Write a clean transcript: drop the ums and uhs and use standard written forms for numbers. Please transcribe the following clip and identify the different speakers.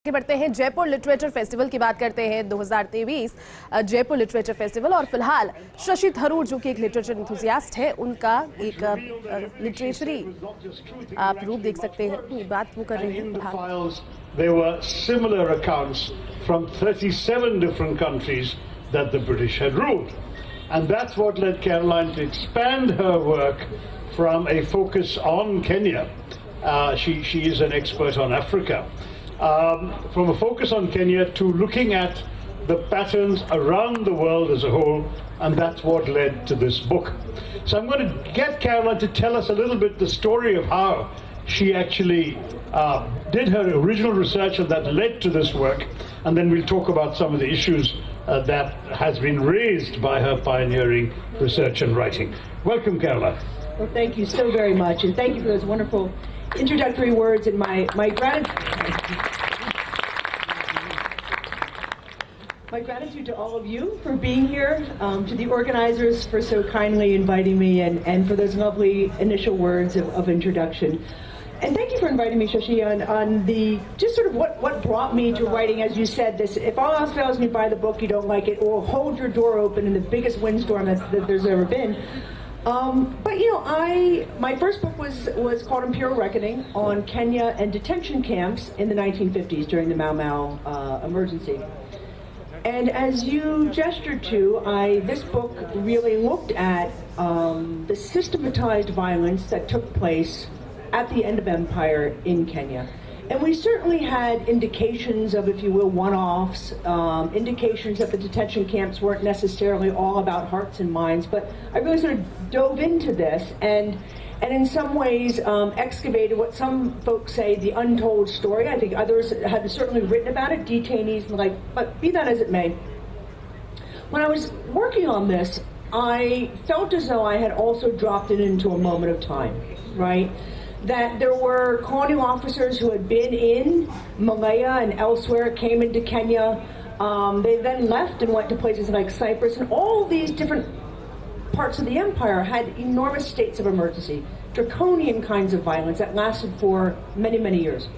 Speaker 1: आगे बढ़ते हैं, जयपुर लिटरेचर फेस्टिवल की बात करते हैं। 2023 जयपुर लिटरेचर फेस्टिवल और फिलहाल शशि थरूर जो कि एक लिटरेचर एंथुसियास्ट है, उनका एक लिटरेचरी आप रूप देख सकते हैं। ये बात वो कर रहे हैं फिलहाल।
Speaker 2: There were similar accounts from 37 different countries that the British had ruled, and that's what led Caroline to expand her work from a focus on Kenya. She is an expert on Africa. From a focus on Kenya to looking at the patterns around the world as a whole, and that's what led to this book. So I'm going to get Caroline to tell us a little bit the story of how she actually did her original research and that led to this work, and then we'll talk about some of the issues that has been raised by her pioneering research and writing. Welcome, Caroline.
Speaker 3: Well, thank you so very much, and thank you for those wonderful introductory words, and my gratitude to all of you for being here, to the organizers for so kindly inviting me, and for those lovely initial words of introduction. And thank you for inviting me, Shashi, on the just sort of what brought me to writing. As you said, this, if all else fails and you buy the book, you don't like it, or hold your door open in the biggest windstorm that there's ever been. But you know, my first book was called Imperial Reckoning on Kenya and detention camps in the 1950s during the Mau Mau emergency. And as you gestured to, this book really looked at the systematized violence that took place at the end of empire in Kenya. And we certainly had indications of, if you will, one-offs, indications that the detention camps weren't necessarily all about hearts and minds, but I really sort of dove into this and in some ways excavated what some folks say the untold story. I think others have certainly written about it, detainees and the like, but be that as it may. When I was working on this, I felt as though I had also dropped it into a moment of time, right? That there were colonial officers who had been in Malaya and elsewhere, came into Kenya. They then left and went to places like Cyprus, and all these different parts of the empire had enormous states of emergency, draconian kinds of violence that lasted for many, many years.